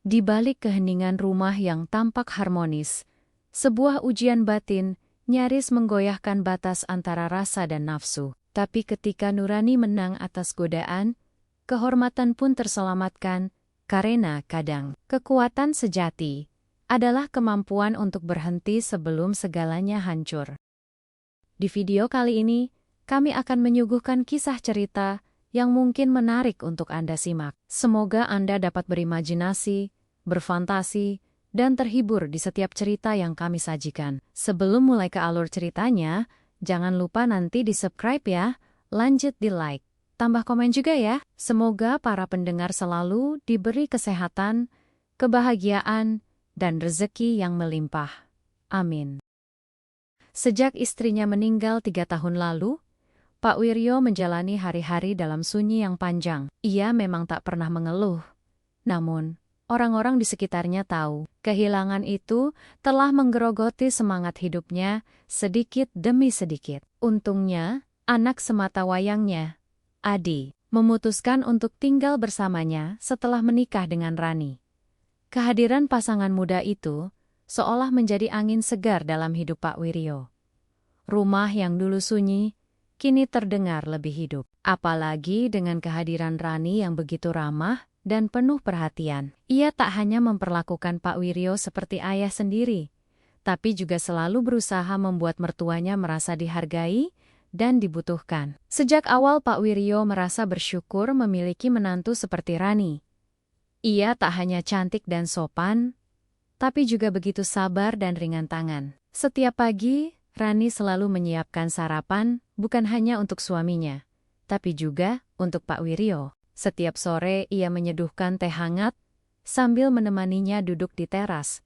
Di balik keheningan rumah yang tampak harmonis, sebuah ujian batin nyaris menggoyahkan batas antara rasa dan nafsu. Tapi ketika nurani menang atas godaan, kehormatan pun terselamatkan, karena kadang kekuatan sejati adalah kemampuan untuk berhenti sebelum segalanya hancur. Di video kali ini, kami akan menyuguhkan kisah cerita yang mungkin menarik untuk Anda simak. Semoga Anda dapat berimajinasi, berfantasi, dan terhibur di setiap cerita yang kami sajikan. Sebelum mulai ke alur ceritanya, jangan lupa nanti di-subscribe ya, lanjut di-like, tambah komen juga ya. Semoga para pendengar selalu diberi kesehatan, kebahagiaan, dan rezeki yang melimpah. Amin. Sejak istrinya meninggal 3 tahun lalu, Pak Wiryo menjalani hari-hari dalam sunyi yang panjang. Ia memang tak pernah mengeluh. Namun, orang-orang di sekitarnya tahu, kehilangan itu telah menggerogoti semangat hidupnya sedikit demi sedikit. Untungnya, anak semata wayangnya, Adi, memutuskan untuk tinggal bersamanya setelah menikah dengan Rani. Kehadiran pasangan muda itu seolah menjadi angin segar dalam hidup Pak Wiryo. Rumah yang dulu sunyi, kini terdengar lebih hidup. Apalagi dengan kehadiran Rani yang begitu ramah dan penuh perhatian. Ia tak hanya memperlakukan Pak Wiryo seperti ayah sendiri, tapi juga selalu berusaha membuat mertuanya merasa dihargai dan dibutuhkan. Sejak awal Pak Wiryo merasa bersyukur memiliki menantu seperti Rani. Ia tak hanya cantik dan sopan, tapi juga begitu sabar dan ringan tangan. Setiap pagi, Rani selalu menyiapkan sarapan, bukan hanya untuk suaminya, tapi juga untuk Pak Wiryo. Setiap sore ia menyeduhkan teh hangat, sambil menemaninya duduk di teras,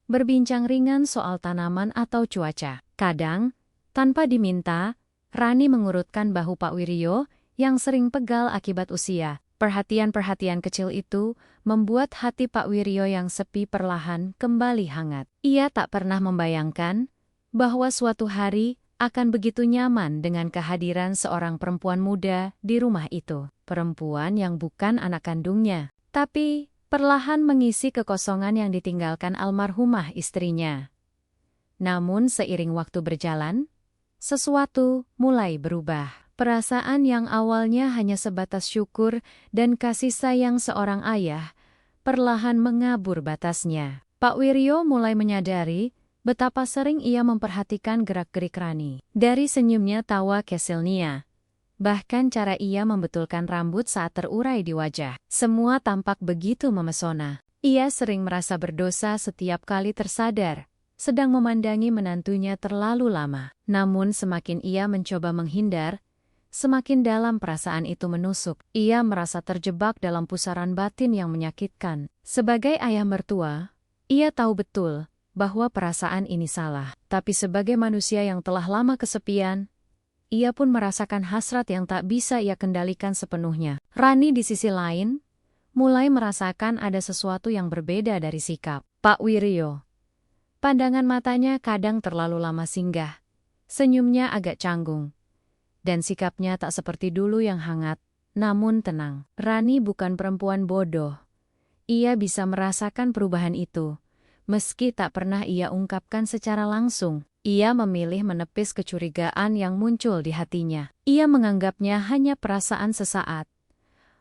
berbincang ringan soal tanaman atau cuaca. Kadang, tanpa diminta, Rani mengurutkan bahu Pak Wiryo yang sering pegal akibat usia. Perhatian-perhatian kecil itu membuat hati Pak Wiryo yang sepi perlahan kembali hangat. Ia tak pernah membayangkan bahwa suatu hari akan begitu nyaman dengan kehadiran seorang perempuan muda di rumah itu. Perempuan yang bukan anak kandungnya, tapi perlahan mengisi kekosongan yang ditinggalkan almarhumah istrinya. Namun seiring waktu berjalan, sesuatu mulai berubah. Perasaan yang awalnya hanya sebatas syukur dan kasih sayang seorang ayah, perlahan mengabur batasnya. Pak Wiryo mulai menyadari betapa sering ia memperhatikan gerak-gerik Rani. Dari senyumnya tawa kesilnya, bahkan cara ia membetulkan rambut saat terurai di wajah. Semua tampak begitu memesona. Ia sering merasa berdosa setiap kali tersadar sedang memandangi menantunya terlalu lama. Namun semakin ia mencoba menghindar, semakin dalam perasaan itu menusuk. Ia merasa terjebak dalam pusaran batin yang menyakitkan. Sebagai ayah mertua, ia tahu betul bahwa perasaan ini salah. Tapi sebagai manusia yang telah lama kesepian, ia pun merasakan hasrat yang tak bisa ia kendalikan sepenuhnya. Rani di sisi lain, mulai merasakan ada sesuatu yang berbeda dari sikap Pak Wiryo. Pandangan matanya kadang terlalu lama singgah. Senyumnya agak canggung. Dan sikapnya tak seperti dulu yang hangat, namun tenang. Rani bukan perempuan bodoh. Ia bisa merasakan perubahan itu, meski tak pernah ia ungkapkan secara langsung. Ia memilih menepis kecurigaan yang muncul di hatinya. Ia menganggapnya hanya perasaan sesaat.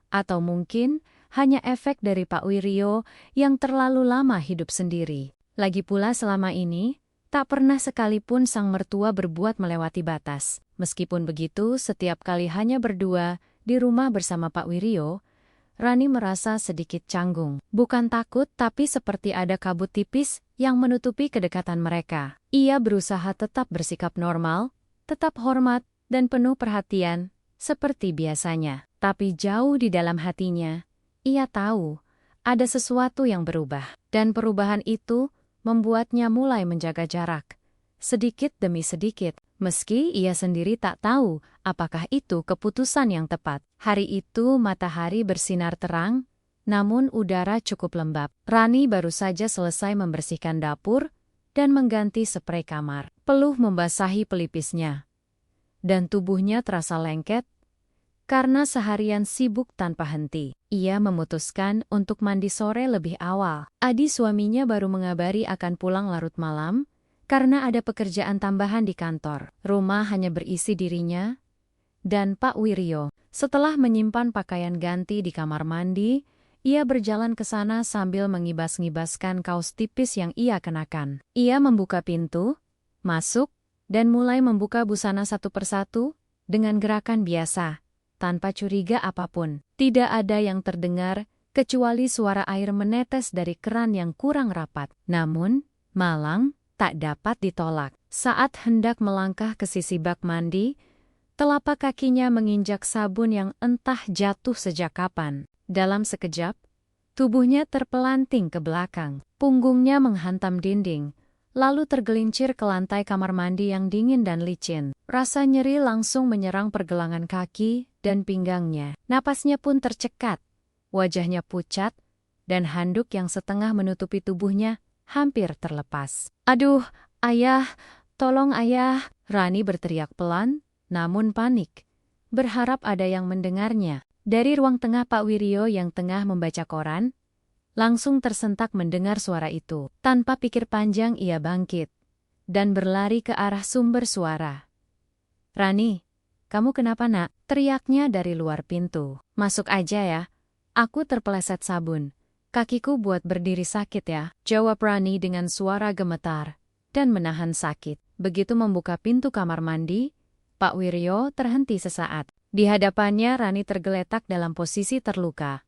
Atau mungkin hanya efek dari Pak Wiryo yang terlalu lama hidup sendiri. Lagi pula selama ini, tak pernah sekalipun sang mertua berbuat melewati batas. Meskipun begitu, setiap kali hanya berdua di rumah bersama Pak Wiryo, Rani merasa sedikit canggung. Bukan takut, tapi seperti ada kabut tipis yang menutupi kedekatan mereka. Ia berusaha tetap bersikap normal, tetap hormat, dan penuh perhatian, seperti biasanya. Tapi jauh di dalam hatinya, ia tahu ada sesuatu yang berubah. Dan perubahan itu membuatnya mulai menjaga jarak, sedikit demi sedikit. Meski ia sendiri tak tahu apakah itu keputusan yang tepat. Hari itu matahari bersinar terang, namun udara cukup lembab. Rani baru saja selesai membersihkan dapur dan mengganti sprei kamar. Peluh membasahi pelipisnya, dan tubuhnya terasa lengket Karena seharian sibuk tanpa henti, ia memutuskan untuk mandi sore lebih awal. Adi suaminya baru mengabari akan pulang larut malam, karena ada pekerjaan tambahan di kantor. Rumah hanya berisi dirinya dan Pak Wiryo. Setelah menyimpan pakaian ganti di kamar mandi, ia berjalan ke sana sambil mengibas-ngibaskan kaos tipis yang ia kenakan. Ia membuka pintu, masuk, dan mulai membuka busana satu persatu dengan gerakan biasa, tanpa curiga apapun. Tidak ada yang terdengar, kecuali suara air menetes dari keran yang kurang rapat. Namun, malang tak dapat ditolak. Saat hendak melangkah ke sisi bak mandi, telapak kakinya menginjak sabun yang entah jatuh sejak kapan. Dalam sekejap, tubuhnya terpelanting ke belakang. Punggungnya menghantam dinding, lalu tergelincir ke lantai kamar mandi yang dingin dan licin. Rasa nyeri langsung menyerang pergelangan kaki dan pinggangnya. Napasnya pun tercekat, wajahnya pucat, dan handuk yang setengah menutupi tubuhnya hampir terlepas. "Aduh, ayah, tolong ayah!" Rani berteriak pelan, namun panik, berharap ada yang mendengarnya. Dari ruang tengah Pak Wiryo yang tengah membaca koran, langsung tersentak mendengar suara itu. Tanpa pikir panjang ia bangkit dan berlari ke arah sumber suara. "Rani, kamu kenapa nak?" teriaknya dari luar pintu. "Masuk aja ya, aku terpeleset sabun. Kakiku buat berdiri sakit ya," jawab Rani dengan suara gemetar dan menahan sakit. Begitu membuka pintu kamar mandi, Pak Wiryo terhenti sesaat. Di hadapannya Rani tergeletak dalam posisi terluka.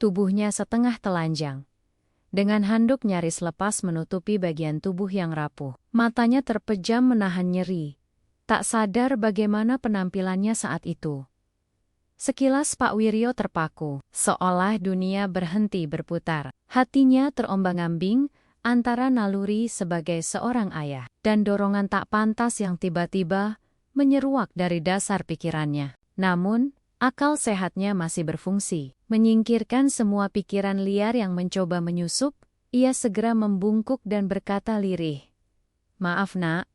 Tubuhnya setengah telanjang, dengan handuk nyaris lepas menutupi bagian tubuh yang rapuh. Matanya terpejam menahan nyeri, tak sadar bagaimana penampilannya saat itu. Sekilas Pak Wiryo terpaku, seolah dunia berhenti berputar. Hatinya terombang-ambing antara naluri sebagai seorang ayah dan dorongan tak pantas yang tiba-tiba menyeruak dari dasar pikirannya. Namun, akal sehatnya masih berfungsi. Menyingkirkan semua pikiran liar yang mencoba menyusup, ia segera membungkuk dan berkata lirih, "Maaf nak,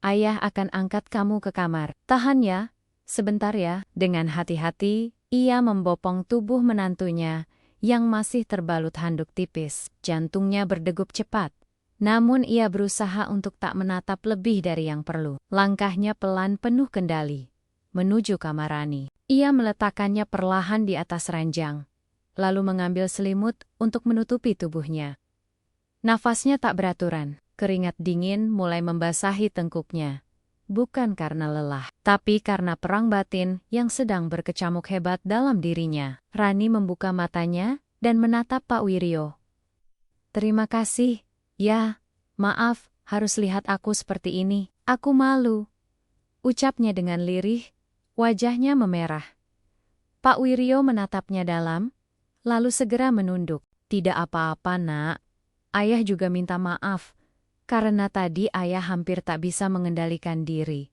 ayah akan angkat kamu ke kamar. Tahan ya, sebentar ya." Dengan hati-hati, ia membopong tubuh menantunya yang masih terbalut handuk tipis. Jantungnya berdegup cepat, namun ia berusaha untuk tak menatap lebih dari yang perlu. Langkahnya pelan penuh kendali menuju kamar Rani. Ia meletakkannya perlahan di atas ranjang, lalu mengambil selimut untuk menutupi tubuhnya. Nafasnya tak beraturan, keringat dingin mulai membasahi tengkuknya. Bukan karena lelah, tapi karena perang batin yang sedang berkecamuk hebat dalam dirinya. Rani membuka matanya dan menatap Pak Wiryo. "Terima kasih, ya, maaf harus lihat aku seperti ini. Aku malu," ucapnya dengan lirih. Wajahnya memerah. Pak Wiryo menatapnya dalam, lalu segera menunduk. "Tidak apa-apa nak, ayah juga minta maaf, karena tadi ayah hampir tak bisa mengendalikan diri."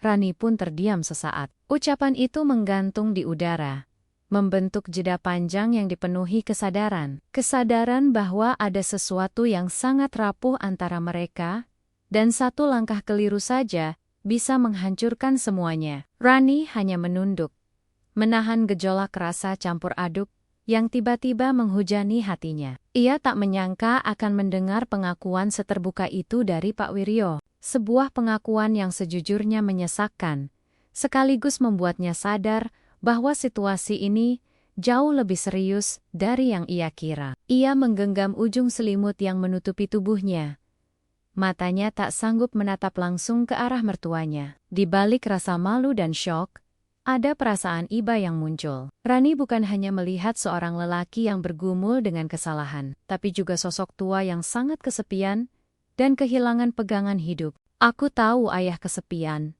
Rani pun terdiam sesaat. Ucapan itu menggantung di udara, membentuk jeda panjang yang dipenuhi kesadaran. Kesadaran bahwa ada sesuatu yang sangat rapuh antara mereka, dan satu langkah keliru saja bisa menghancurkan semuanya. Rani hanya menunduk, menahan gejolak rasa campur aduk yang tiba-tiba menghujani hatinya. Ia tak menyangka akan mendengar pengakuan seterbuka itu dari Pak Wiryo. Sebuah pengakuan yang sejujurnya menyesakkan, sekaligus membuatnya sadar bahwa situasi ini jauh lebih serius dari yang ia kira. Ia menggenggam ujung selimut yang menutupi tubuhnya. Matanya tak sanggup menatap langsung ke arah mertuanya. Di balik rasa malu dan syok, ada perasaan iba yang muncul. Rani bukan hanya melihat seorang lelaki yang bergumul dengan kesalahan, tapi juga sosok tua yang sangat kesepian dan kehilangan pegangan hidup. "Aku tahu ayah kesepian."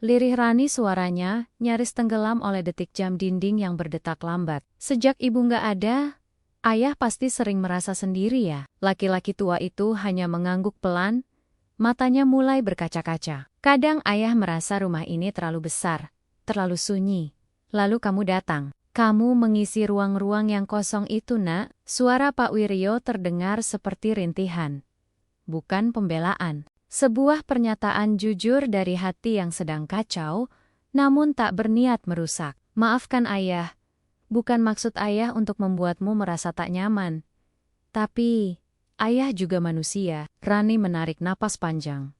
Lirih Rani suaranya nyaris tenggelam oleh detik jam dinding yang berdetak lambat. "Sejak ibu nggak ada, ayah pasti sering merasa sendiri ya." Laki-laki tua itu hanya mengangguk pelan, matanya mulai berkaca-kaca. "Kadang ayah merasa rumah ini terlalu besar, terlalu sunyi. Lalu kamu datang. Kamu mengisi ruang-ruang yang kosong itu nak." Suara Pak Wiryo terdengar seperti rintihan, bukan pembelaan. Sebuah pernyataan jujur dari hati yang sedang kacau, namun tak berniat merusak. Maafkan ayah. Bukan maksud ayah untuk membuatmu merasa tak nyaman. Tapi, ayah juga manusia. Rani menarik napas panjang.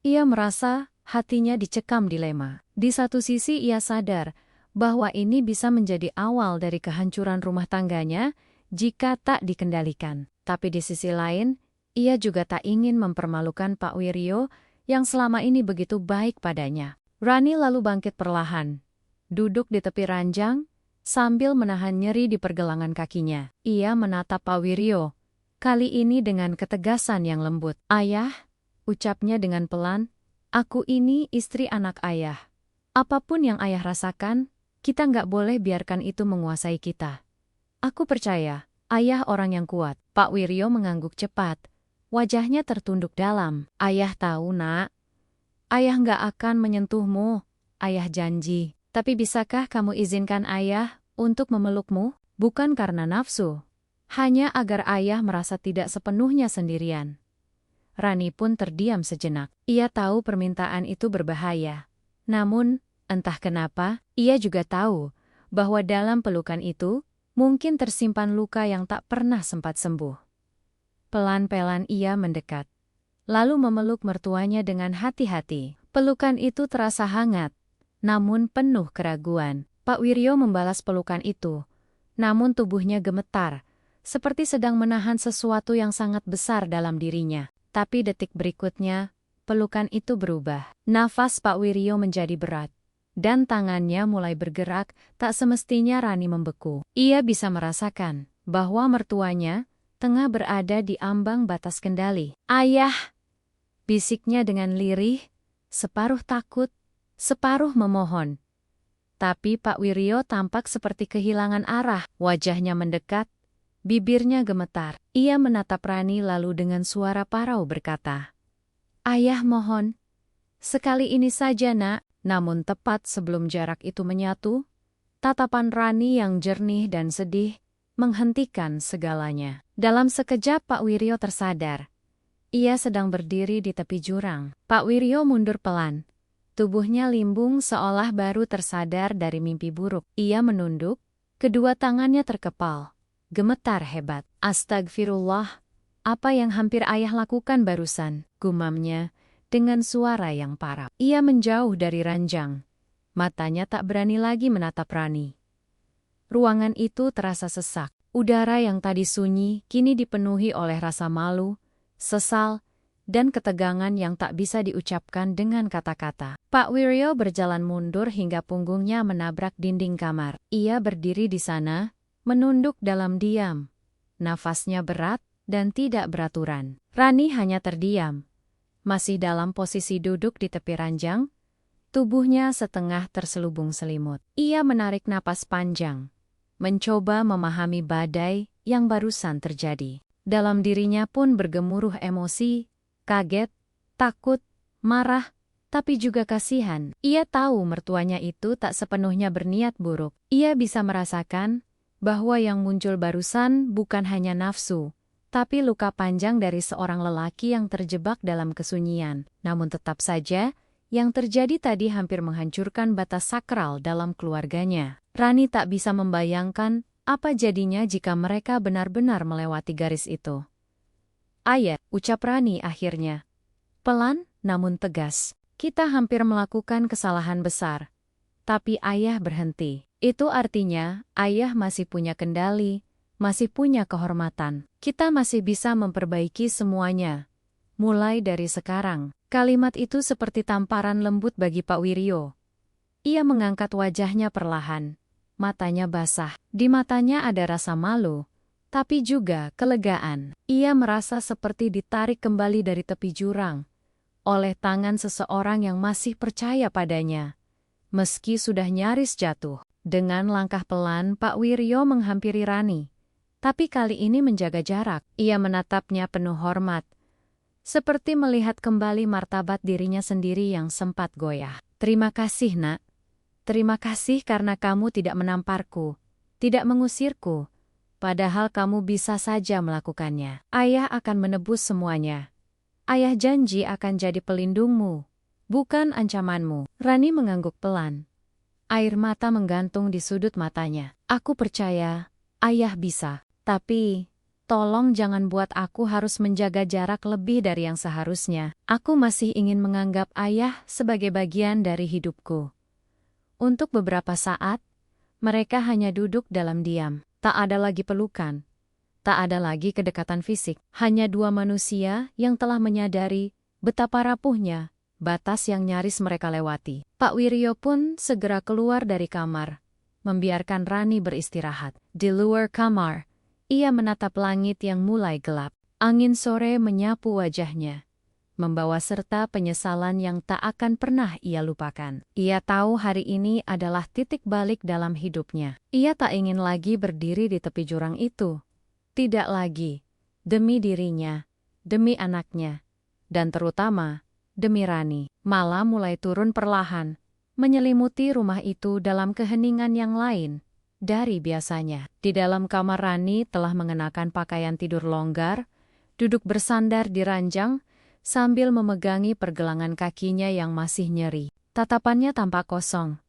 Ia merasa hatinya dicekam dilema. Di satu sisi ia sadar bahwa ini bisa menjadi awal dari kehancuran rumah tangganya jika tak dikendalikan. Tapi di sisi lain, ia juga tak ingin mempermalukan Pak Wiryo yang selama ini begitu baik padanya. Rani lalu bangkit perlahan, duduk di tepi ranjang, sambil menahan nyeri di pergelangan kakinya. Ia menatap Pak Wiryo, kali ini dengan ketegasan yang lembut. "Ayah," ucapnya dengan pelan, "aku ini istri anak ayah. Apapun yang ayah rasakan, kita nggak boleh biarkan itu menguasai kita. Aku percaya, ayah orang yang kuat." Pak Wiryo mengangguk cepat. Wajahnya tertunduk dalam. "Ayah tahu, Nak. Ayah nggak akan menyentuhmu. Ayah janji. Tapi bisakah kamu izinkan ayah untuk memelukmu? Bukan karena nafsu. Hanya agar ayah merasa tidak sepenuhnya sendirian." Rani pun terdiam sejenak. Ia tahu permintaan itu berbahaya. Namun, entah kenapa, ia juga tahu bahwa dalam pelukan itu mungkin tersimpan luka yang tak pernah sempat sembuh. Pelan-pelan ia mendekat, lalu memeluk mertuanya dengan hati-hati. Pelukan itu terasa hangat, namun penuh keraguan. Pak Wiryo membalas pelukan itu, namun tubuhnya gemetar, seperti sedang menahan sesuatu yang sangat besar dalam dirinya. Tapi detik berikutnya, pelukan itu berubah. Nafas Pak Wiryo menjadi berat, dan tangannya mulai bergerak, tak semestinya Rani membeku. Ia bisa merasakan bahwa mertuanya tengah berada di ambang batas kendali. "Ayah!" bisiknya dengan lirih, separuh takut, separuh memohon. Tapi Pak Wiryo tampak seperti kehilangan arah. Wajahnya mendekat, bibirnya gemetar. Ia menatap Rani lalu dengan suara parau berkata, "Ayah mohon, sekali ini saja, Nak." Namun tepat sebelum jarak itu menyatu, tatapan Rani yang jernih dan sedih menghentikan segalanya. Dalam sekejap Pak Wiryo tersadar. Ia sedang berdiri di tepi jurang. Pak Wiryo mundur pelan. Tubuhnya limbung seolah baru tersadar dari mimpi buruk. Ia menunduk, kedua tangannya terkepal, gemetar hebat. "Astagfirullah, apa yang hampir ayah lakukan barusan?" gumamnya dengan suara yang parau. Ia menjauh dari ranjang. Matanya tak berani lagi menatap Rani. Ruangan itu terasa sesak. Udara yang tadi sunyi kini dipenuhi oleh rasa malu, sesal, dan ketegangan yang tak bisa diucapkan dengan kata-kata. Pak Wiryo berjalan mundur hingga punggungnya menabrak dinding kamar. Ia berdiri di sana, menunduk dalam diam. Nafasnya berat dan tidak beraturan. Rani hanya terdiam. Masih dalam posisi duduk di tepi ranjang, tubuhnya setengah terselubung selimut. Ia menarik napas panjang, mencoba memahami badai yang barusan terjadi. Dalam dirinya pun bergemuruh emosi, kaget, takut, marah, tapi juga kasihan. Ia tahu mertuanya itu tak sepenuhnya berniat buruk. Ia bisa merasakan bahwa yang muncul barusan bukan hanya nafsu, tapi luka panjang dari seorang lelaki yang terjebak dalam kesunyian. Namun tetap saja, yang terjadi tadi hampir menghancurkan batas sakral dalam keluarganya. Rani tak bisa membayangkan apa jadinya jika mereka benar-benar melewati garis itu. "Ayah," ucap Rani akhirnya. Pelan, namun tegas. "Kita hampir melakukan kesalahan besar. Tapi ayah berhenti. Itu artinya ayah masih punya kendali, masih punya kehormatan. Kita masih bisa memperbaiki semuanya. Mulai dari sekarang." Kalimat itu seperti tamparan lembut bagi Pak Wiryo. Ia mengangkat wajahnya perlahan. Matanya basah. Di matanya ada rasa malu, tapi juga kelegaan. Ia merasa seperti ditarik kembali dari tepi jurang oleh tangan seseorang yang masih percaya padanya, meski sudah nyaris jatuh. Dengan langkah pelan, Pak Wiryo menghampiri Rani, tapi kali ini menjaga jarak. Ia menatapnya penuh hormat, seperti melihat kembali martabat dirinya sendiri yang sempat goyah. "Terima kasih, Nak. Terima kasih karena kamu tidak menamparku, tidak mengusirku, padahal kamu bisa saja melakukannya. Ayah akan menebus semuanya. Ayah janji akan jadi pelindungmu, bukan ancamanmu." Rani mengangguk pelan. Air mata menggantung di sudut matanya. Aku percaya, ayah bisa. Tapi, tolong jangan buat aku harus menjaga jarak lebih dari yang seharusnya. Aku masih ingin menganggap ayah sebagai bagian dari hidupku. Untuk beberapa saat, mereka hanya duduk dalam diam. Tak ada lagi pelukan. Tak ada lagi kedekatan fisik. Hanya dua manusia yang telah menyadari betapa rapuhnya batas yang nyaris mereka lewati. Pak Wiryo pun segera keluar dari kamar, membiarkan Rani beristirahat. Di luar kamar, ia menatap langit yang mulai gelap. Angin sore menyapu wajahnya, membawa serta penyesalan yang tak akan pernah ia lupakan. Ia tahu hari ini adalah titik balik dalam hidupnya. Ia tak ingin lagi berdiri di tepi jurang itu. Tidak lagi, demi dirinya, demi anaknya, dan terutama, demi Rani. Malam mulai turun perlahan, menyelimuti rumah itu dalam keheningan yang lain dari biasanya. Di dalam kamar Rani telah mengenakan pakaian tidur longgar, duduk bersandar di ranjang, sambil memegangi pergelangan kakinya yang masih nyeri. Tatapannya tampak kosong.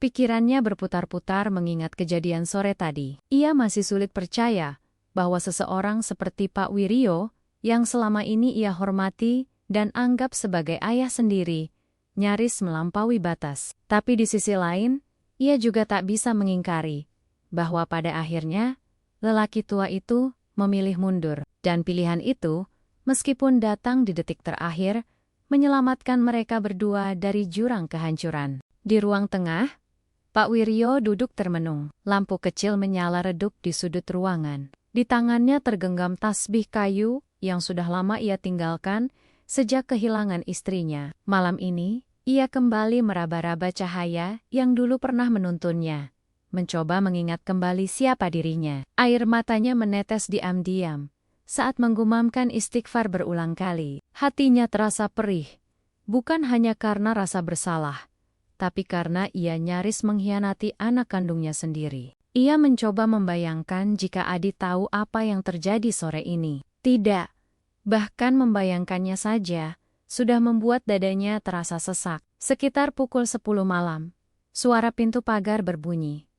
Pikirannya berputar-putar mengingat kejadian sore tadi. Ia masih sulit percaya bahwa seseorang seperti Pak Wiryo, yang selama ini ia hormati dan anggap sebagai ayah sendiri, nyaris melampaui batas. Tapi di sisi lain, ia juga tak bisa mengingkari bahwa pada akhirnya, lelaki tua itu memilih mundur. Dan pilihan itu, meskipun datang di detik terakhir, menyelamatkan mereka berdua dari jurang kehancuran. Di ruang tengah, Pak Wiryo duduk termenung. Lampu kecil menyala redup di sudut ruangan. Di tangannya tergenggam tasbih kayu yang sudah lama ia tinggalkan sejak kehilangan istrinya. Malam ini, ia kembali meraba-raba cahaya yang dulu pernah menuntunnya, mencoba mengingat kembali siapa dirinya. Air matanya menetes diam-diam saat menggumamkan istighfar berulang kali. Hatinya terasa perih, bukan hanya karena rasa bersalah, tapi karena ia nyaris mengkhianati anak kandungnya sendiri. Ia mencoba membayangkan jika Adi tahu apa yang terjadi sore ini. Tidak, bahkan membayangkannya saja sudah membuat dadanya terasa sesak. Sekitar pukul 10 malam, suara pintu pagar berbunyi.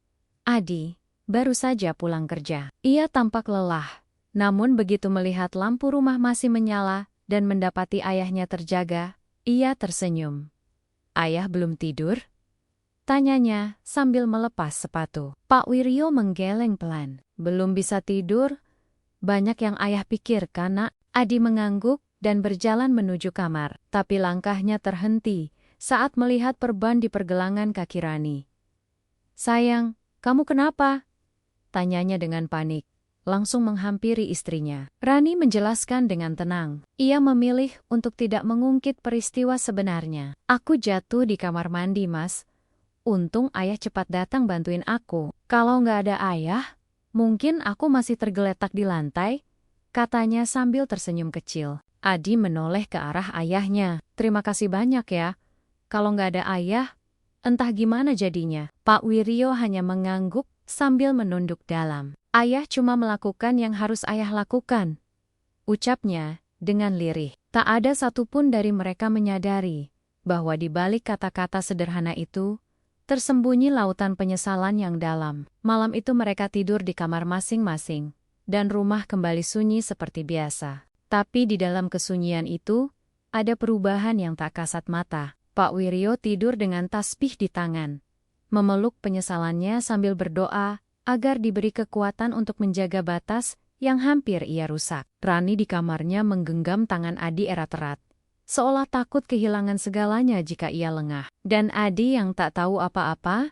Adi baru saja pulang kerja. Ia tampak lelah, namun begitu melihat lampu rumah masih menyala dan mendapati ayahnya terjaga, ia tersenyum. Ayah belum tidur? Tanyanya sambil melepas sepatu. Pak Wiryo menggeleng pelan. Belum bisa tidur? Banyak yang ayah pikirkan, nak. Adi mengangguk dan berjalan menuju kamar. Tapi langkahnya terhenti saat melihat perban di pergelangan kaki Rani. Sayang, kamu kenapa? Tanyanya dengan panik. Langsung menghampiri istrinya. Rani menjelaskan dengan tenang. Ia memilih untuk tidak mengungkit peristiwa sebenarnya. Aku jatuh di kamar mandi, Mas. Untung ayah cepat datang bantuin aku. Kalau nggak ada ayah, mungkin aku masih tergeletak di lantai, katanya sambil tersenyum kecil. Adi menoleh ke arah ayahnya. Terima kasih banyak ya. Kalau nggak ada ayah, entah gimana jadinya. Pak Wiryo hanya mengangguk sambil menunduk dalam. Ayah cuma melakukan yang harus ayah lakukan, ucapnya dengan lirih. Tak ada satupun dari mereka menyadari bahwa di balik kata-kata sederhana itu, tersembunyi lautan penyesalan yang dalam. Malam itu mereka tidur di kamar masing-masing, dan rumah kembali sunyi seperti biasa. Tapi di dalam kesunyian itu, ada perubahan yang tak kasat mata. Pak Wiryo tidur dengan tasbih di tangan, memeluk penyesalannya sambil berdoa agar diberi kekuatan untuk menjaga batas yang hampir ia rusak. Rani di kamarnya menggenggam tangan Adi erat-erat, seolah takut kehilangan segalanya jika ia lengah. Dan Adi yang tak tahu apa-apa,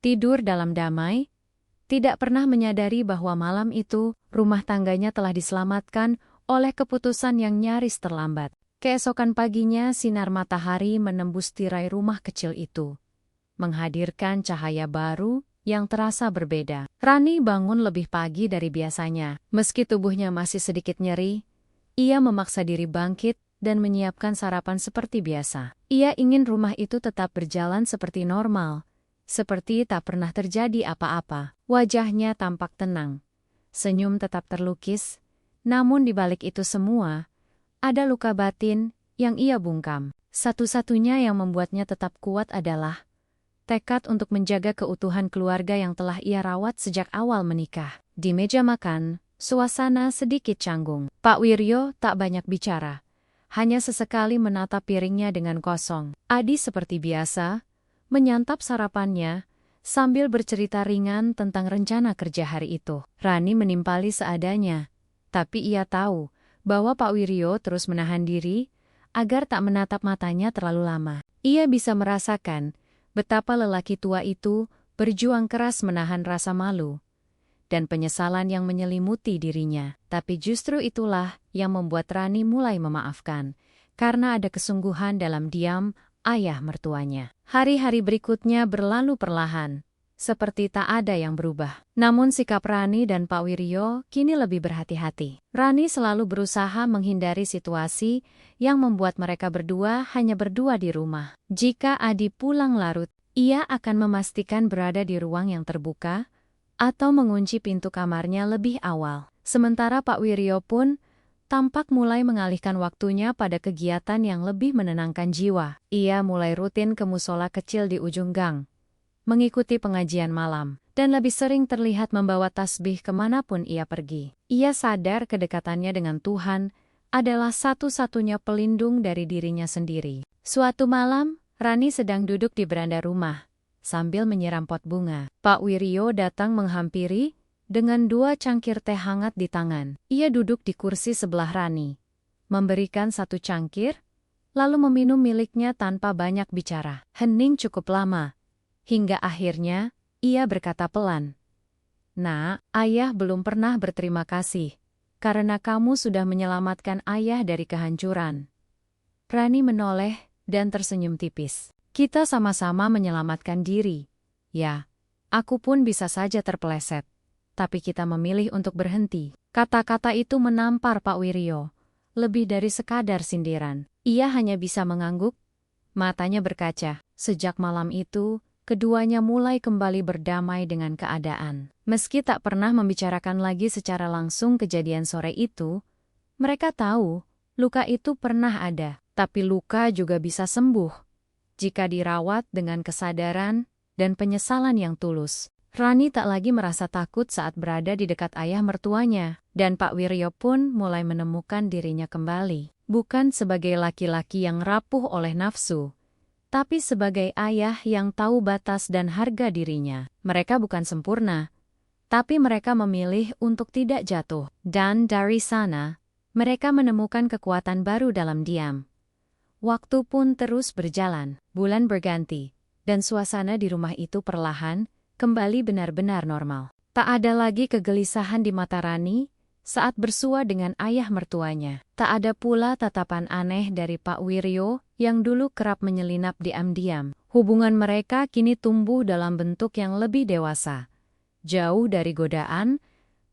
tidur dalam damai, tidak pernah menyadari bahwa malam itu rumah tangganya telah diselamatkan oleh keputusan yang nyaris terlambat. Keesokan paginya sinar matahari menembus tirai rumah kecil itu, menghadirkan cahaya baru yang terasa berbeda. Rani bangun lebih pagi dari biasanya. Meski tubuhnya masih sedikit nyeri, ia memaksa diri bangkit dan menyiapkan sarapan seperti biasa. Ia ingin rumah itu tetap berjalan seperti normal, seperti tak pernah terjadi apa-apa. Wajahnya tampak tenang, senyum tetap terlukis, namun di balik itu semua, ada luka batin yang ia bungkam. Satu-satunya yang membuatnya tetap kuat adalah tekad untuk menjaga keutuhan keluarga yang telah ia rawat sejak awal menikah. Di meja makan, suasana sedikit canggung. Pak Wiryo tak banyak bicara. Hanya sesekali menatap piringnya dengan kosong. Adi seperti biasa, menyantap sarapannya, sambil bercerita ringan tentang rencana kerja hari itu. Rani menimpali seadanya, tapi ia tahu bahwa Pak Wiryo terus menahan diri agar tak menatap matanya terlalu lama. Ia bisa merasakan betapa lelaki tua itu berjuang keras menahan rasa malu dan penyesalan yang menyelimuti dirinya. Tapi justru itulah yang membuat Rani mulai memaafkan, karena ada kesungguhan dalam diam ayah mertuanya. Hari-hari berikutnya berlalu perlahan, seperti tak ada yang berubah. Namun sikap Rani dan Pak Wiryo kini lebih berhati-hati. Rani selalu berusaha menghindari situasi yang membuat mereka berdua hanya berdua di rumah. Jika Adi pulang larut, ia akan memastikan berada di ruang yang terbuka, atau mengunci pintu kamarnya lebih awal. Sementara Pak Wiryo pun tampak mulai mengalihkan waktunya pada kegiatan yang lebih menenangkan jiwa. Ia mulai rutin ke musola kecil di ujung gang, mengikuti pengajian malam, dan lebih sering terlihat membawa tasbih kemanapun ia pergi. Ia sadar kedekatannya dengan Tuhan adalah satu-satunya pelindung dari dirinya sendiri. Suatu malam, Rani sedang duduk di beranda rumah sambil menyiram pot bunga. Pak Wiryo datang menghampiri dengan 2 cangkir teh hangat di tangan. Ia duduk di kursi sebelah Rani, memberikan 1 cangkir, lalu meminum miliknya tanpa banyak bicara. Hening cukup lama, hingga akhirnya ia berkata pelan, "Nak, ayah belum pernah berterima kasih, karena kamu sudah menyelamatkan ayah dari kehancuran." Rani menoleh dan tersenyum tipis. "Kita sama-sama menyelamatkan diri. Ya, aku pun bisa saja terpeleset. Tapi kita memilih untuk berhenti." Kata-kata itu menampar Pak Wiryo, lebih dari sekadar sindiran. Ia hanya bisa mengangguk, matanya berkaca. Sejak malam itu, keduanya mulai kembali berdamai dengan keadaan. Meski tak pernah membicarakan lagi secara langsung kejadian sore itu, mereka tahu luka itu pernah ada, tapi luka juga bisa sembuh jika dirawat dengan kesadaran dan penyesalan yang tulus. Rani tak lagi merasa takut saat berada di dekat ayah mertuanya, dan Pak Wiryo pun mulai menemukan dirinya kembali. Bukan sebagai laki-laki yang rapuh oleh nafsu, tapi sebagai ayah yang tahu batas dan harga dirinya. Mereka bukan sempurna, tapi mereka memilih untuk tidak jatuh. Dan dari sana, mereka menemukan kekuatan baru dalam diam. Waktu pun terus berjalan, bulan berganti, dan suasana di rumah itu perlahan kembali benar-benar normal. Tak ada lagi kegelisahan di mata Rani saat bersua dengan ayah mertuanya. Tak ada pula tatapan aneh dari Pak Wiryo yang dulu kerap menyelinap diam-diam. Hubungan mereka kini tumbuh dalam bentuk yang lebih dewasa, jauh dari godaan,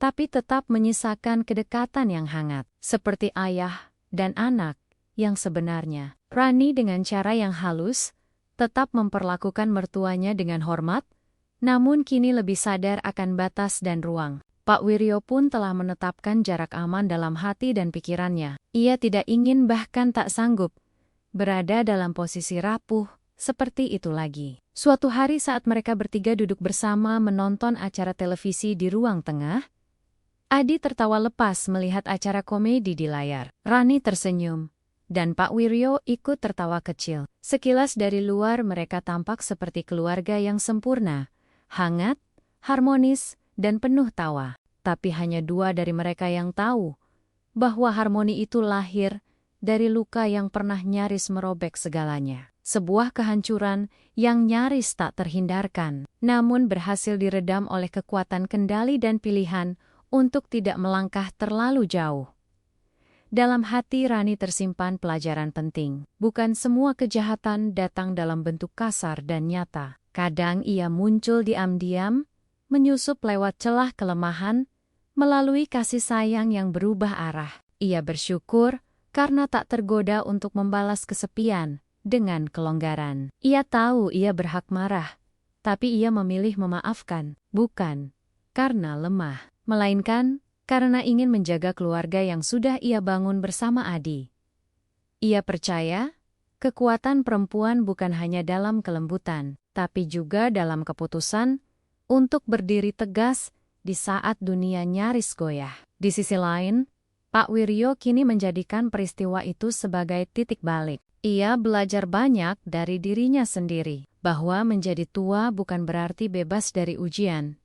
tapi tetap menyisakan kedekatan yang hangat, seperti ayah dan anak yang sebenarnya. Rani dengan cara yang halus tetap memperlakukan mertuanya dengan hormat, namun kini lebih sadar akan batas dan ruang. Pak Wiryo pun telah menetapkan jarak aman dalam hati dan pikirannya. Ia tidak ingin, bahkan tak sanggup, berada dalam posisi rapuh seperti itu lagi. Suatu hari saat mereka bertiga duduk bersama menonton acara televisi di ruang tengah, Adi tertawa lepas melihat acara komedi di layar. Rani tersenyum, dan Pak Wiryo ikut tertawa kecil. Sekilas dari luar mereka tampak seperti keluarga yang sempurna, hangat, harmonis, dan penuh tawa. Tapi hanya 2 dari mereka yang tahu bahwa harmoni itu lahir dari luka yang pernah nyaris merobek segalanya. Sebuah kehancuran yang nyaris tak terhindarkan, namun berhasil diredam oleh kekuatan kendali dan pilihan untuk tidak melangkah terlalu jauh. Dalam hati Rani tersimpan pelajaran penting. Bukan semua kejahatan datang dalam bentuk kasar dan nyata. Kadang ia muncul diam-diam, menyusup lewat celah kelemahan, melalui kasih sayang yang berubah arah. Ia bersyukur karena tak tergoda untuk membalas kesepian dengan kelonggaran. Ia tahu ia berhak marah, tapi ia memilih memaafkan, bukan karena lemah, melainkan karena ingin menjaga keluarga yang sudah ia bangun bersama Adi. Ia percaya, kekuatan perempuan bukan hanya dalam kelembutan, tapi juga dalam keputusan untuk berdiri tegas di saat dunia nyaris goyah. Di sisi lain, Pak Wiryo kini menjadikan peristiwa itu sebagai titik balik. Ia belajar banyak dari dirinya sendiri, bahwa menjadi tua bukan berarti bebas dari ujian,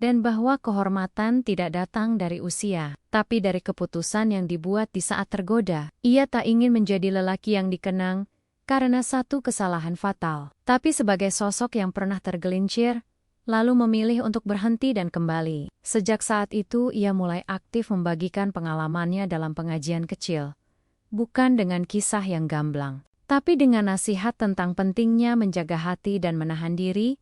dan bahwa kehormatan tidak datang dari usia, tapi dari keputusan yang dibuat di saat tergoda. Ia tak ingin menjadi lelaki yang dikenang karena satu kesalahan fatal, tapi sebagai sosok yang pernah tergelincir, lalu memilih untuk berhenti dan kembali. Sejak saat itu ia mulai aktif membagikan pengalamannya dalam pengajian kecil. Bukan dengan kisah yang gamblang, tapi dengan nasihat tentang pentingnya menjaga hati dan menahan diri,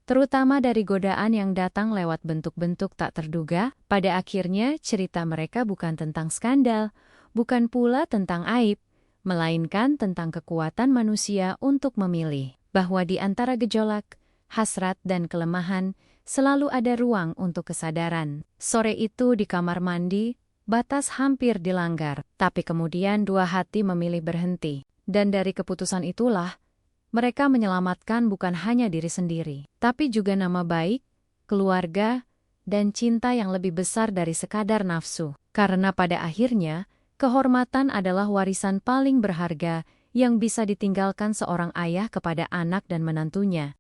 terutama dari godaan yang datang lewat bentuk-bentuk tak terduga. Pada akhirnya, cerita mereka bukan tentang skandal, bukan pula tentang aib, melainkan tentang kekuatan manusia untuk memilih, bahwa di antara gejolak, hasrat, dan kelemahan, selalu ada ruang untuk kesadaran. Sore itu di kamar mandi, batas hampir dilanggar, tapi kemudian dua hati memilih berhenti. Dan dari keputusan itulah, mereka menyelamatkan bukan hanya diri sendiri, tapi juga nama baik, keluarga, dan cinta yang lebih besar dari sekadar nafsu. Karena pada akhirnya, kehormatan adalah warisan paling berharga yang bisa ditinggalkan seorang ayah kepada anak dan menantunya.